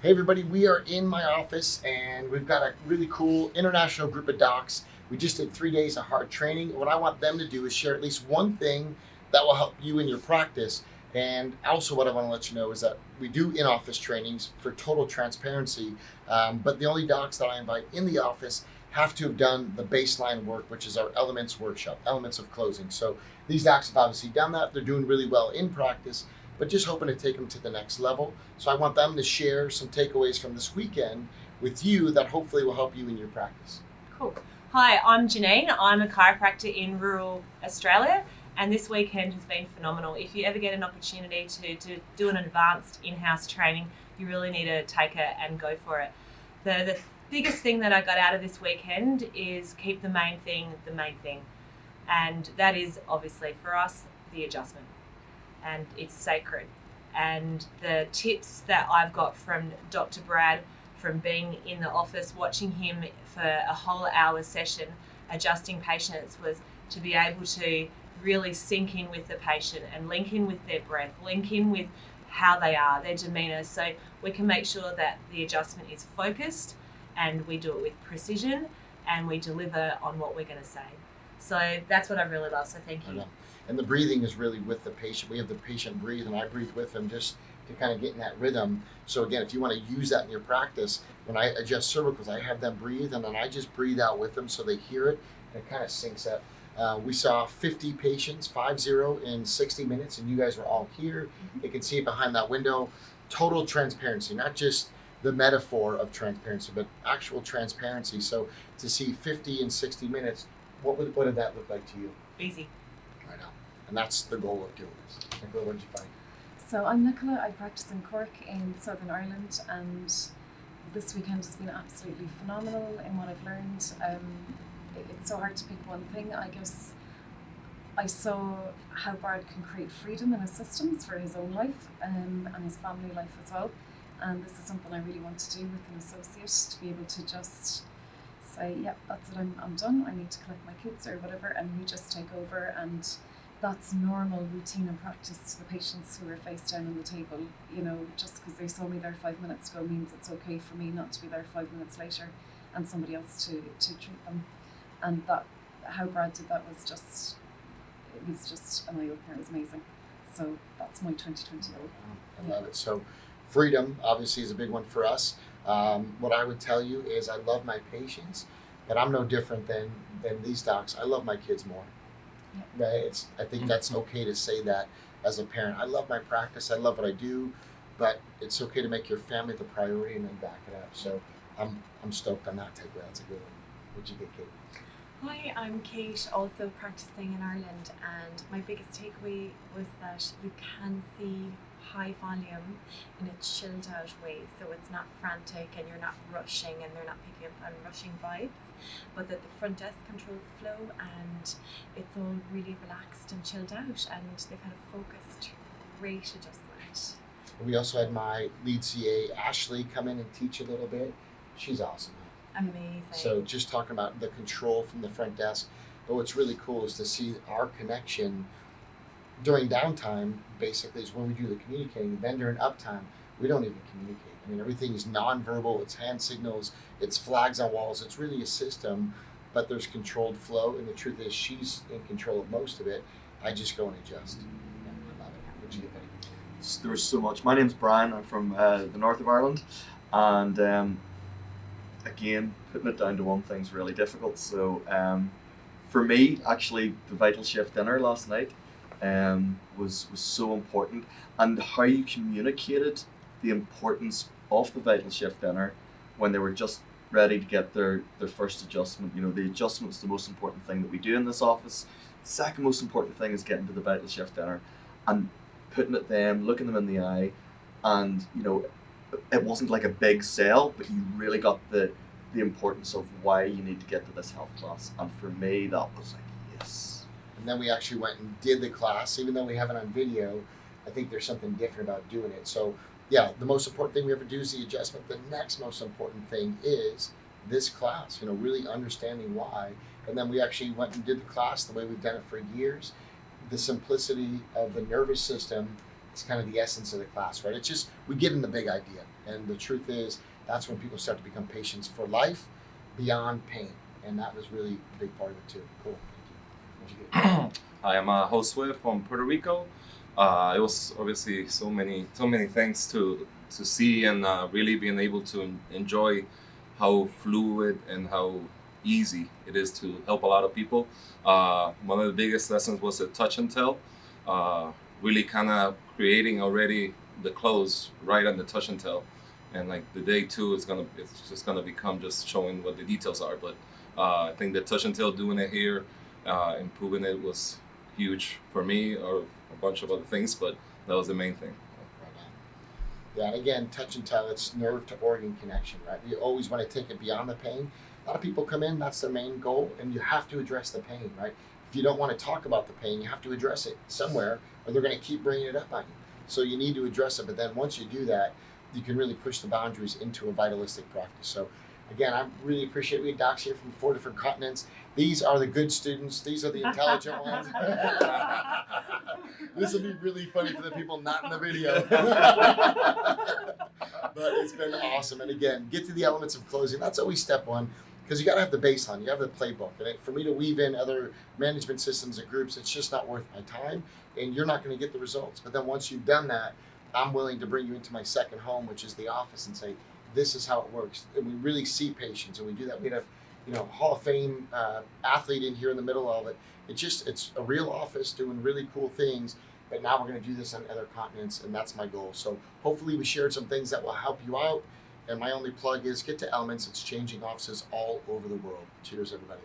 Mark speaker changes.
Speaker 1: Hey everybody, we are in my office and we've got a really cool international group of docs. We just did 3 days of hard training. What I want them to do is share at least one thing that will help you in your practice. And also, what I want to let you know is that we do in office trainings for total transparency. But the only docs that I invite in the office have to have done the baseline work, which is our elements workshop, elements of closing. So these docs have obviously done that. They're doing really well in practice, but just hoping to take them to the next level. So I want them to share some takeaways from this weekend with you that hopefully will help you in your practice.
Speaker 2: Cool. Hi, I'm Janine. I'm a chiropractor in rural Australia, and this weekend has been phenomenal. If you ever get an opportunity to do an advanced in-house training, you really need to take it and go for it. The biggest thing that I got out of this weekend is keep the main thing, and that is obviously for us the adjustment. And it's sacred. And the tips that I've got from Dr. Brad, from being in the office, watching him for a whole hour session, adjusting patients, was to be able to really sink in with the patient and link in with their breath, link in with how they are, their demeanour, so we can make sure that the adjustment is focused and we do it with precision and we deliver on what we're going to say. So that's what I really love, so thank you.
Speaker 1: And the breathing is really with the patient. We have the patient breathe, and I breathe with them just to kind of get in that rhythm. So again, if you want to use that in your practice, when I adjust cervicals, I have them breathe, and then I just breathe out with them so they hear it, and it kind of syncs up. We saw 50 patients, 5-0 in 60 minutes, and you guys were all here. You can see it behind that window. Total transparency, not just the metaphor of transparency, but actual transparency. So to see 50 in 60 minutes, what did that look like to you?
Speaker 2: Easy.
Speaker 1: Right on. And that's the goal of doing this. Nicola, what did you find?
Speaker 3: So I'm Nicola. I practice in Cork in Southern Ireland, and this weekend has been absolutely phenomenal in what I've learned. It's so hard to pick one thing. I guess I saw how Brad can create freedom in his systems for his own life and his family life as well. And this is something I really want to do with an associate, to be able to just say, yeah, that's it, I'm done. I need to collect my kids or whatever, and you just take over. And that's normal routine and practice to the patients who are face down on the table. You know, just because they saw me there 5 minutes ago means it's okay for me not to be there 5 minutes later and somebody else to treat them. And that, how Brad did that was just an eye-opener. It was amazing. So that's my 2020 goal.
Speaker 1: I love it. So freedom obviously is a big one for us. What I would tell you is I love my patients, but I'm no different than these docs. I love my kids more. Yeah. Right? I think that's okay to say that as a parent. I love my practice. I love what I do, but it's okay to make your family the priority and then back it up. So I'm stoked on that takeaway. That's a good one. What'd you get, Kate?
Speaker 4: Hi, I'm Kate, also practicing in Ireland, and my biggest takeaway was that you can see high volume in a chilled out way, so it's not frantic and you're not rushing and they're not picking up on rushing vibes, but that the front desk controls the flow and it's all really relaxed and chilled out, and they've had a focused, great adjustment.
Speaker 1: We also had my lead CA, Ashley, come in and teach a little bit. She's awesome.
Speaker 4: Amazing.
Speaker 1: So just talking about the control from the front desk, but what's really cool is to see our connection during downtime, basically, is when we do the communicating. Then during uptime, we don't even communicate. I mean, everything is nonverbal. It's hand signals. It's flags on walls. It's really a system, but there's controlled flow. And the truth is, she's in control of most of it. I just go and adjust. Yeah, I love it. What'd you get, Betty?
Speaker 5: There was so much. My name's Brian. I'm from the north of Ireland, and again, putting it down to one thing's really difficult. So for me, actually, the Vital Shift dinner last night was so important, and how you communicated the importance of the Vital Shift dinner when they were just ready to get their first adjustment. You know, the adjustment's the most important thing that we do in this office. Second most important thing is getting to the Vital Shift dinner and putting it them, looking them in the eye, and you know, it wasn't like a big sell, but you really got the importance of why you need to get to this health class. And for me, that was like, yes.
Speaker 1: And then we actually went and did the class. Even though we have it on video, I think there's something different about doing it. So yeah, the most important thing we ever do is the adjustment. The next most important thing is this class, you know, really understanding why. And then we actually went and did the class the way we've done it for years. The simplicity of the nervous system It's kind of the essence of the class, right? It's just we get in the big idea, and the truth is that's when people start to become patients for life beyond pain, and that was really a big part of it too. Cool, thank you. What'd you get?
Speaker 6: I am Josue from Puerto Rico. It was obviously so many things to see, and really being able to enjoy how fluid and how easy it is to help a lot of people. One of the biggest lessons was the touch and tell. Really kind of creating already the clothes right on the touch and tell, and like the day two it's just gonna become just showing what the details are. But I think the touch and tell, doing it here, improving it was huge for me, or a bunch of other things, but that was the main thing.
Speaker 1: Right on. Yeah, and again, touch and tell, it's nerve to organ connection, right? You always want to take it beyond the pain. A lot of people come in, that's their main goal, and you have to address the pain, right? If you don't want to talk about the pain, you have to address it somewhere, or they're going to keep bringing it up on you. So you need to address it, but then once you do that, you can really push the boundaries into a vitalistic practice. So again, I really appreciate we have docs here from 4 different continents. These are the good students. These are the intelligent ones. This will be really funny for the people not in the video. But it's been awesome. And again, get to the elements of closing. That's always step one, because you got to have the baseline. You have the playbook. And for me to weave in other management systems and groups, it's just not worth my time, and you're not going to get the results. But then once you've done that, I'm willing to bring you into my second home, which is the office, and say, this is how it works. And we really see patients, and we do that. We have, Hall of Fame athlete in here in the middle of it. It's a real office doing really cool things. But now we're going to do this on other continents, and that's my goal. So hopefully we shared some things that will help you out. And my only plug is get to Elements. It's changing offices all over the world. Cheers, everybody.